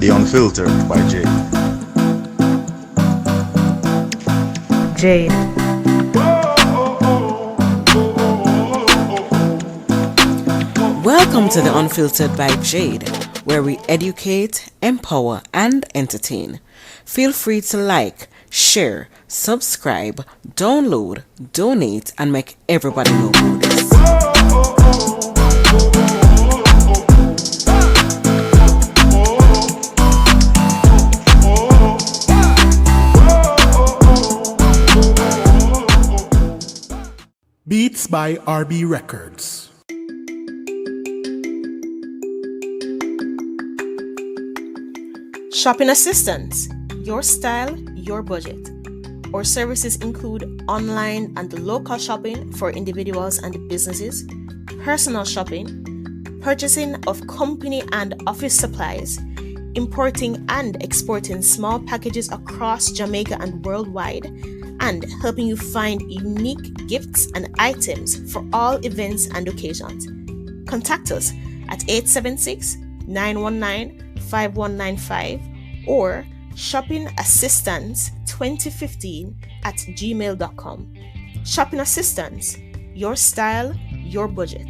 The Unfiltered by Jade. Jade. Welcome to The Unfiltered by Jade, where we educate, empower, and entertain. Feel free to like, share, subscribe, download, donate, and make everybody know about this. Beats by RB Records. Shopping assistance, your style, your budget. Our services include online and local shopping for individuals and businesses, personal shopping, purchasing of company and office supplies, importing and exporting small packages across Jamaica and worldwide, and helping you find unique gifts and items for all events and occasions. Contact us at 876-919-5195 or shoppingassistance2015@gmail.com. Shopping Assistance, your style, your budget.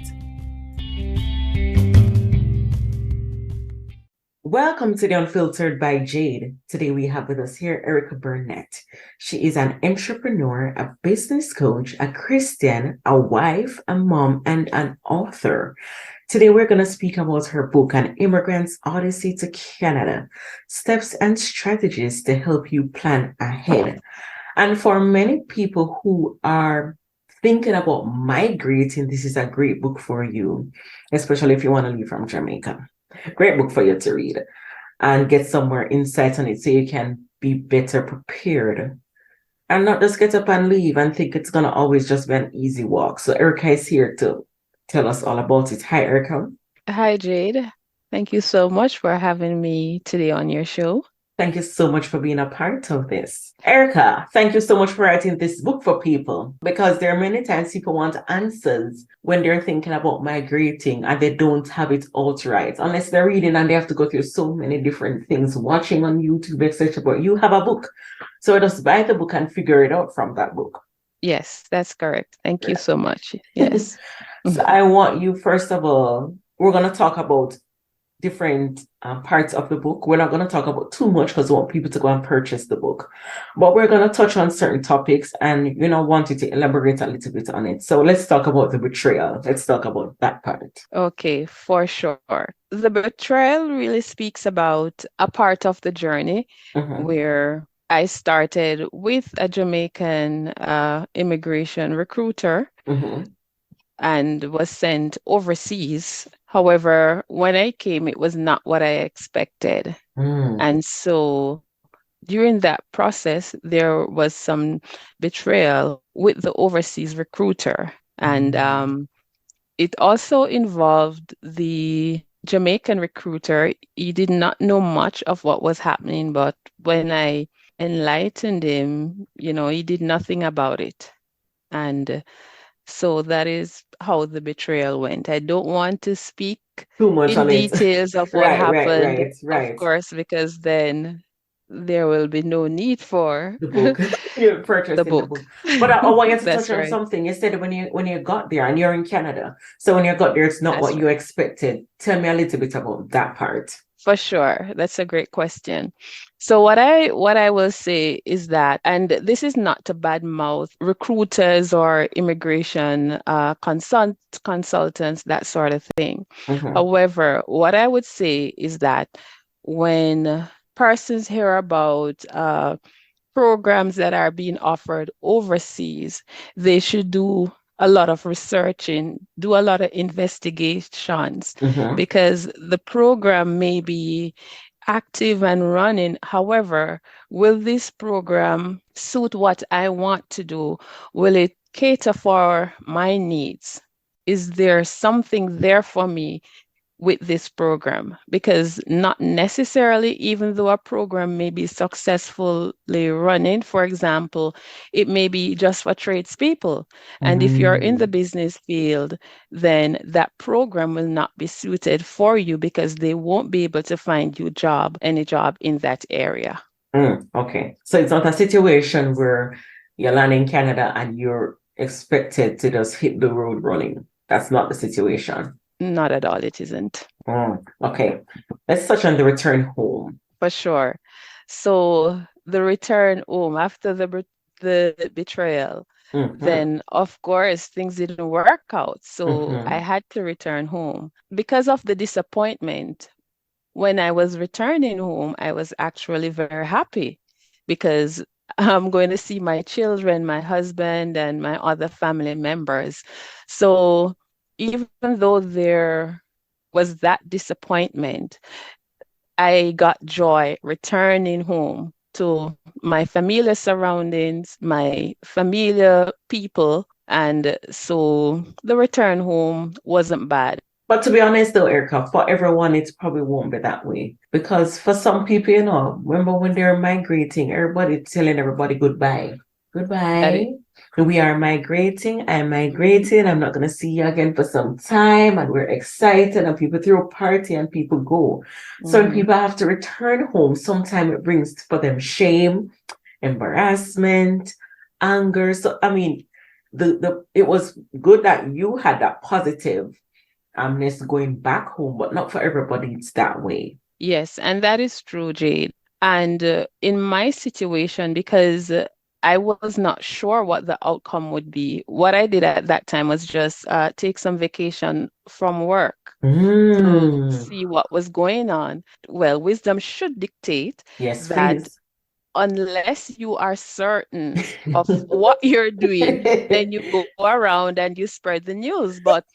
Welcome to The Unfiltered by Jade. Today we have with us here Erica Burnett. She is an entrepreneur, a business coach, a Christian, a wife, a mom, and an author. Today we're going to speak about her book, An Immigrants, Odyssey to Canada, Steps and Strategies to Help You Plan Ahead. And for many people who are thinking about migrating, this is a great book for you, especially if you want to leave from Jamaica. Great book for you to read and get some more insight on it so you can be better prepared and not just get up and leave and think it's going to always just be an easy walk. So Erica is here to tell us all about it. Hi, Erica. Hi, Jade. Thank you so much for having me today on your show. Thank you so much for being a part of this. Erica, thank you so much for writing this book for people, because there are many times people want answers when they're thinking about migrating and they don't have it all right, unless they're reading and they have to go through so many different things, watching on YouTube, etc. But you have a book. So just buy the book and figure it out from that book. Yes, that's correct. Thank you so much. Yes. So I want you, first of all, we're going to talk about different parts of the book. We're not going to talk about too much because we want people to go and purchase the book, but we're going to touch on certain topics and want you to elaborate a little bit on it. So let's talk about the betrayal. Let's talk about that part. Okay, for sure. The betrayal really speaks about a part of the journey where I started with a Jamaican immigration recruiter and was sent overseas. However, when I came, it was not what I expected. And so during that process, there was some betrayal with the overseas recruiter. And it also involved the Jamaican recruiter. He did not know much of what was happening, but when I enlightened him, he did nothing about it. And so that is how the betrayal went. I don't want to speak too much in on details of what happened, right. of course, because then there will be no need for the book. You're purchasing the book. But I want you to touch on something. You said when you got there, and you're in Canada, so when you got there, it's not what you expected. Tell me a little bit about that part. For sure. That's a great question. So what I will say is that, and this is not to badmouth recruiters or immigration consultants, that sort of thing. However, what I would say is that when persons hear about programs that are being offered overseas, they should do a lot of researching, do a lot of investigations, because the program may be active and running. However, will this program suit what I want to do? Will it cater for my needs? Is there something there for me with this program, because not necessarily, even though a program may be successfully running, for example, it may be just for tradespeople. And if you're in the business field, then that program will not be suited for you because they won't be able to find you any job in that area. Okay. So it's not a situation where you land in Canada and you're expected to just hit the road running. That's not the situation. Not at all, it isn't. Okay. Let's touch on the return home. For sure. So the return home after the betrayal, then of course things didn't work out. So I had to return home. Because of the disappointment, when I was returning home, I was actually very happy because I'm going to see my children, my husband, and my other family members. So even though there was that disappointment, I got joy returning home to my familiar surroundings, my familiar people. And so the return home wasn't bad. But to be honest though, Erica, for everyone, it probably won't be that way. Because for some people, remember when they're migrating, everybody telling everybody goodbye. Goodbye. We are migrating. I'm migrating. I'm not going to see you again for some time. And we're excited. And people throw a party and people go. So when people have to return home, sometimes it brings for them shame, embarrassment, anger. So, I mean, it was good that you had that positive going back home, but not for everybody it's that way. Yes, and that is true, Jade. And in my situation, because I was not sure what the outcome would be, what I did at that time was just take some vacation from work to see what was going on. Well, wisdom should dictate that please. Unless you are certain of what you're doing, then you go around and you spread the news. But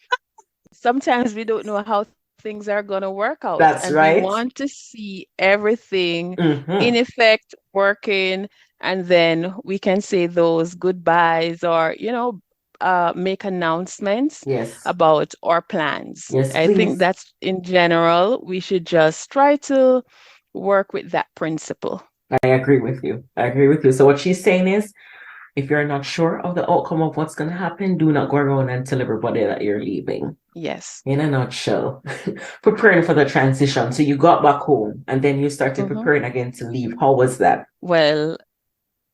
sometimes we don't know how things are going to work out. That's right. We want to see everything in effect working, and then we can say those goodbyes or, make announcements about our plans. Yes, I think that's in general, we should just try to work with that principle. I agree with you. So what she's saying is, if you're not sure of the outcome of what's going to happen, do not go around and tell everybody that you're leaving. Yes. In a nutshell, preparing for the transition. So you got back home and then you started preparing again to leave. How was that? Well,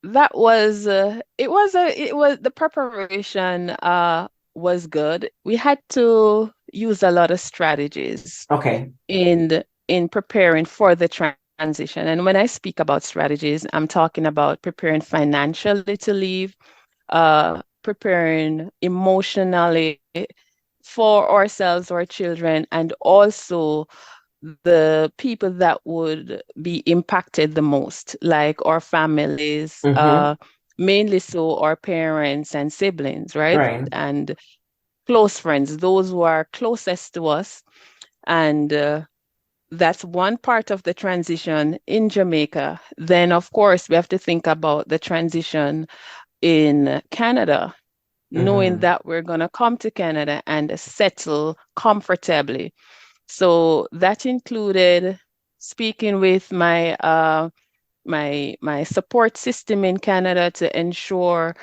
that was, the preparation was good. We had to use a lot of strategies. Okay. In preparing for the transition. And when I speak about strategies, I'm talking about preparing financially to leave, preparing emotionally for ourselves, our children, and also the people that would be impacted the most, like our families, mainly so our parents and siblings, right? And close friends, those who are closest to us. And that's one part of the transition in Jamaica. Then, of course, we have to think about the transition in Canada, knowing that we're going to come to Canada and settle comfortably. So that included speaking with my my support system in Canada to ensure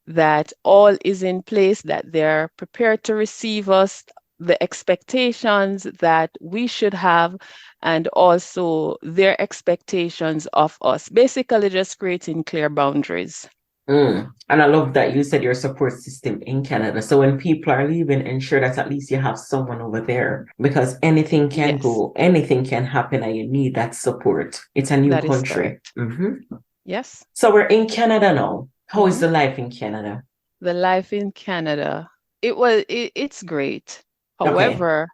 that all is in place, that they're prepared to receive us, the expectations that we should have, and also their expectations of us. Basically, just creating clear boundaries. And I love that you said your support system in Canada. So when people are leaving, ensure that at least you have someone over there, because anything can go, anything can happen, and you need that support. It's a new country. Yes. So we're in Canada now. How is the life in Canada? The life in Canada, it's great. However,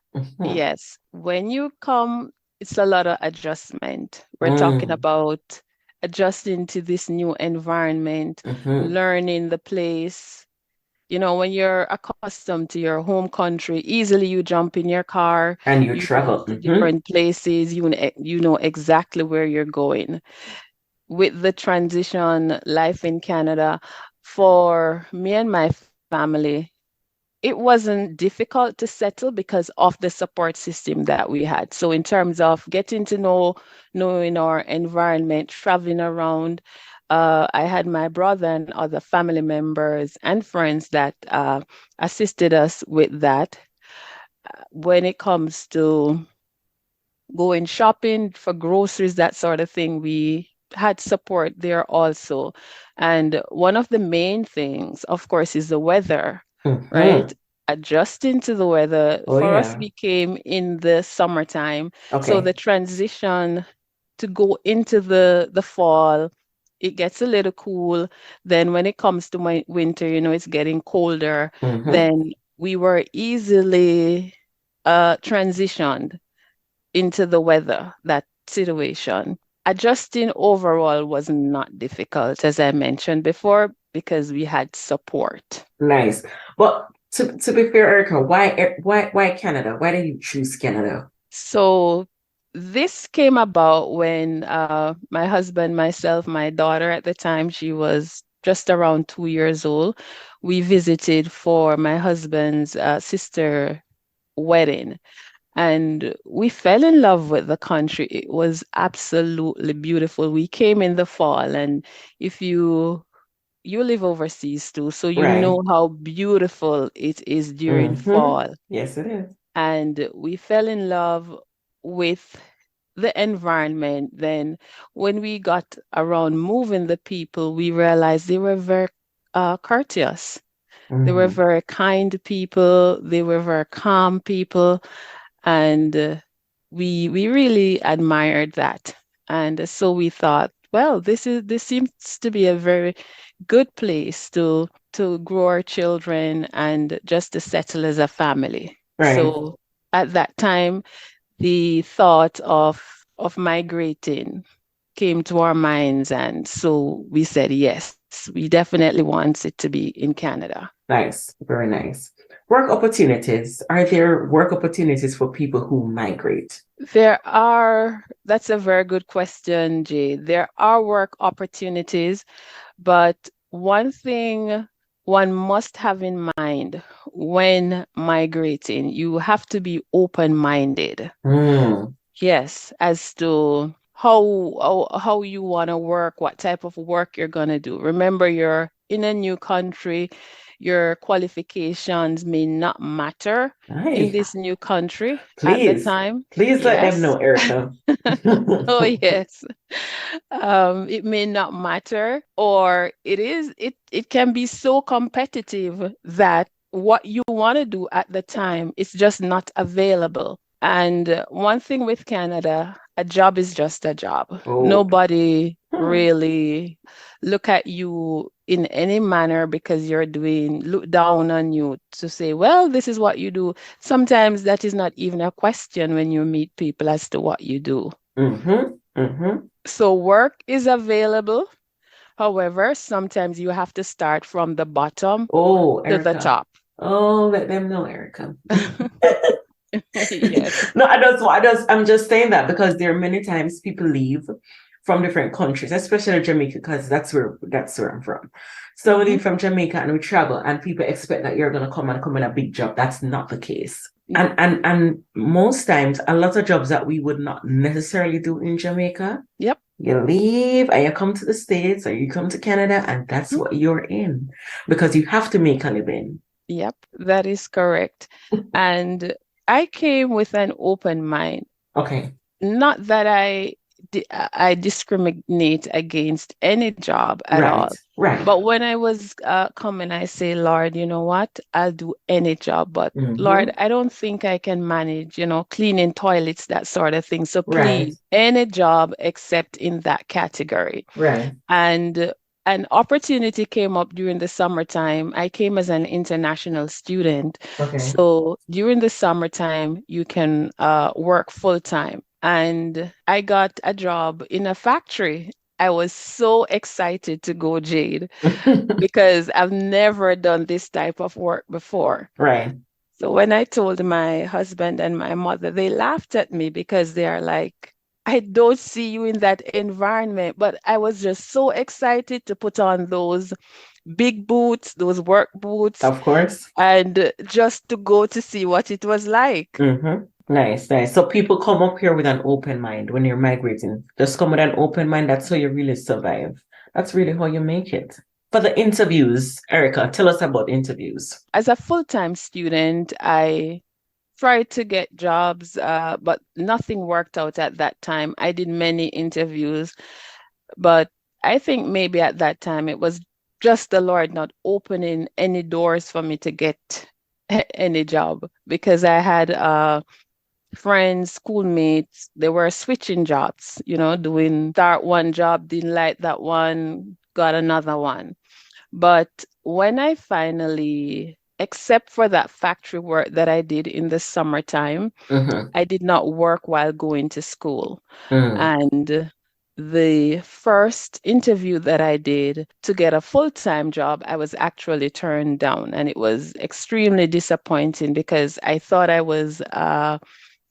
yes, when you come, it's a lot of adjustment. We're talking about adjusting to this new environment, learning the place. When you're accustomed to your home country, easily you jump in your car and you travel to different places. You know exactly where you're going. With the transition life in Canada, for me and my family, it wasn't difficult to settle because of the support system that we had. So in terms of getting to knowing our environment, traveling around, I had my brother and other family members and friends that assisted us with that. When it comes to going shopping for groceries, that sort of thing, we had support there also. And one of the main things, of course, is the weather, right? Adjusting to the weather Oh, for us yeah. became in the summertime. So the Okay. transition to go into the fall, it gets a little cool. Then when it comes to my winter, it's getting colder. Then we were easily transitioned into the weather, that situation. Adjusting overall was not difficult, as I mentioned before, because we had support. Nice. Well, to be fair, Erica, why Canada? Why did you choose Canada? So this came about when my husband, myself, my daughter at the time, she was just around 2 years old. We visited for my husband's sister wedding. And we fell in love with the country. It was absolutely beautiful. We came in the fall, and if you live overseas too, so you Right. know how beautiful it is during fall. Yes, it is. And we fell in love with the environment. Then when we got around moving the people, we realized they were very courteous. They were very kind people. They were very calm people. And we really admired that. And so we thought, well, this seems to be a very good place to grow our children and just to settle as a family. Right. So at that time, the thought of migrating came to our minds, and so we said yes, we definitely want it to be in Canada. Nice. Very nice. Work opportunities. Are there work opportunities for people who migrate? That's a very good question, Jay. There are work opportunities, but one thing one must have in mind when migrating, you have to be open-minded. Yes, as to how you want to work, what type of work you're going to do. Remember, you're in a new country. Your qualifications may not matter in this new country at the time. Please let them Yes. know, Erica. Oh, yes. It may not matter, or it can be so competitive that what you want to do at the time is just not available. And one thing with Canada, a job is just a job. Nobody really look at you in any manner because look down on you to say, well, this is what you do. Sometimes that is not even a question when you meet people as to what you do. So work is available. However, sometimes you have to start from the bottom to the top. Oh, let them know, Erica. Yes. No, I'm just saying that because there are many times people leave from different countries, especially Jamaica, because that's where I'm from. So we leave from Jamaica and we travel, and people expect that you're gonna come in a big job. That's not the case. And most times, a lot of jobs that we would not necessarily do in Jamaica. Yep. You leave and you come to the States or you come to Canada, and that's what you're in because you have to make a living. Yep, that is correct. And I came with an open mind. Okay. Not that I discriminate against any job at all. Right. But when I was coming, I say, Lord, you know what? I'll do any job, but Lord, I don't think I can manage, cleaning toilets, that sort of thing. So please, any job except in that category. Right. And an opportunity came up during the summertime. I came as an international student. Okay. So during the summertime, you can work full time. And I got a job in a factory. I was so excited to go, Jade, because I've never done this type of work before. Right. So when I told my husband and my mother, they laughed at me because they are like, I don't see you in that environment. But I was just so excited to put on those big boots, those work boots, Of course. and just to go to see what it was like. Nice, nice. So people come up here with an open mind when you're migrating. Just come with an open mind. That's how you really survive. That's really how you make it. For the interviews, Erica, tell us about interviews. As a full-time student, I tried to get jobs, but nothing worked out at that time. I did many interviews, but I think maybe at that time it was just the Lord not opening any doors for me to get any job, because I had friends, schoolmates, they were switching jobs, doing start one job, didn't like that one, got another one. But when I finally, except for that factory work that I did in the summertime, I did not work while going to school. And the first interview that I did to get a full-time job, I was actually turned down. And it was extremely disappointing because I thought I was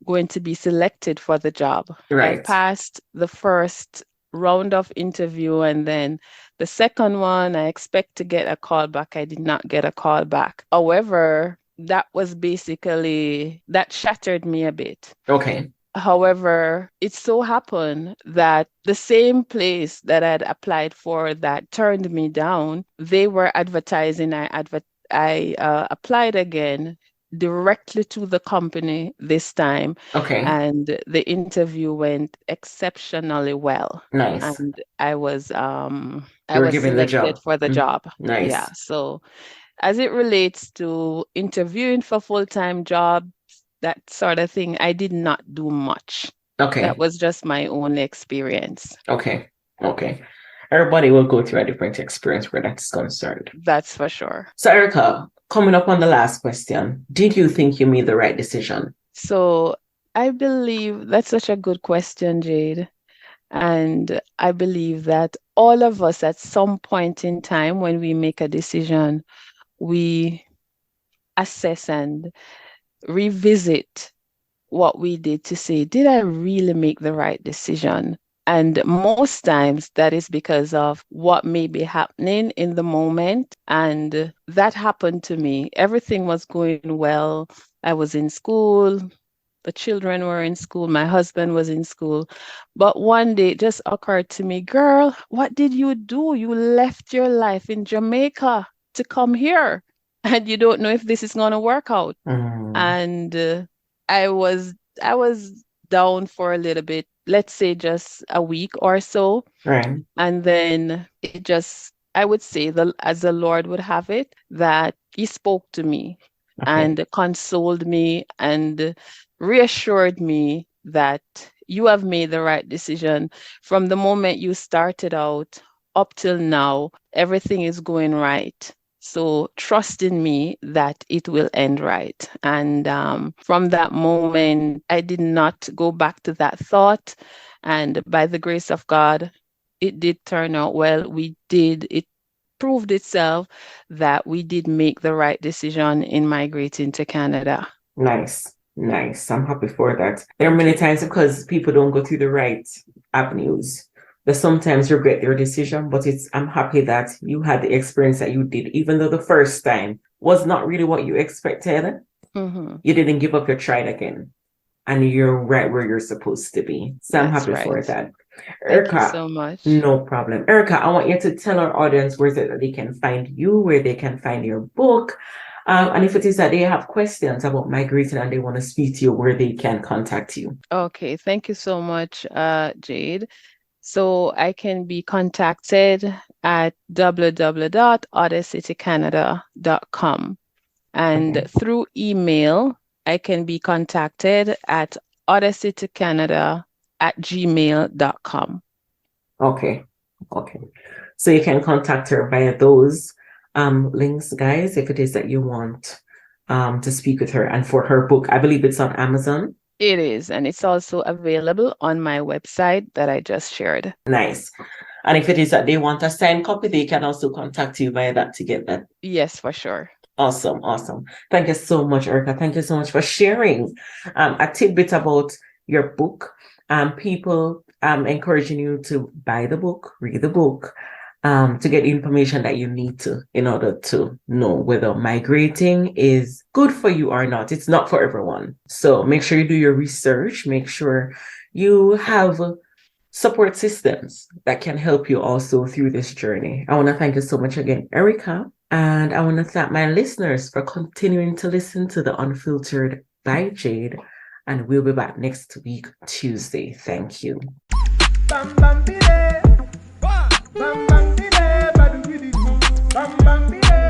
going to be selected for the job. Right. I passed the first round of interview, and then the second one, I expect to get a call back. I did not get a call back. However, that shattered me a bit. Okay. However, it so happened that the same place that I'd applied for that turned me down, they were advertising. I applied again directly to the company this time. Okay. And the interview went exceptionally well. Nice. And I was given the job. selected for the job. Nice. Yeah. So as it relates to interviewing for full-time jobs, that sort of thing, I did not do much. Okay. That was just my own experience. Okay. Everybody will go through a different experience where that's concerned. That's for sure. So Erica, coming up on the last question, did you think you made the right decision? So I believe that's such a good question, Jade. And I believe that all of us at some point in time when we make a decision, we assess and revisit what we did to say, did I really make the right decision? And most times that is because of what may be happening in the moment. And that happened to me. Everything was going well. I was in school. The children were in school. My husband was in school. But one day it just occurred to me, girl, what did you do? You left your life in Jamaica to come here, and you don't know if this is going to work out. And I was down for a little bit, let's say just a week or so. Right. And then I would say, as the Lord would have it, that He spoke to me and consoled me and reassured me that you have made the right decision. From the moment you started out up till now, everything is going right. So trust in me that it will end right. And from that moment, I did not go back to that thought. And by the grace of God, it did turn out well. It proved itself that we did make the right decision in migrating to Canada. Nice. I'm happy for that. There are many times because people don't go through the right avenues. They sometimes regret their decision, but I'm happy that you had the experience that you did, even though the first time was not really what you expected. You didn't give up, you tried again. And you're right where you're supposed to be. So I'm happy for that. Erica, thank you so much. No problem. Erica, I want you to tell our audience where they can find you, where they can find your book. And if it is that they have questions about migrating and they want to speak to you, where they can contact you. Okay, thank you so much, Jade. So I can be contacted at www.odysseytocanada.com. And through email, I can be contacted at odysseytocanada@gmail.com. Okay. So you can contact her via those links, guys, if it is that you want to speak with her. And for her book, I believe it's on Amazon. It is, and it's also available on my website that I just shared. Nice. And if it is that they want a signed copy, they can also contact you via that to get that. Yes, for sure. Awesome. Thank you so much, Erica. Thank you so much for sharing a tidbit about your book. People encouraging you to buy the book, read the book, to get the information that you need to in order to know whether migrating is good for you or not. It's not for everyone. So make sure you do your research. Make sure you have support systems that can help you also through this journey. I want to thank you so much again, Erica. And I want to thank my listeners for continuing to listen to The Unfiltered by Jade. And we'll be back next week, Tuesday. Thank you. Bam, bam, bam, bam, bam, bam, bam, bam, bam, bam, bam, bam,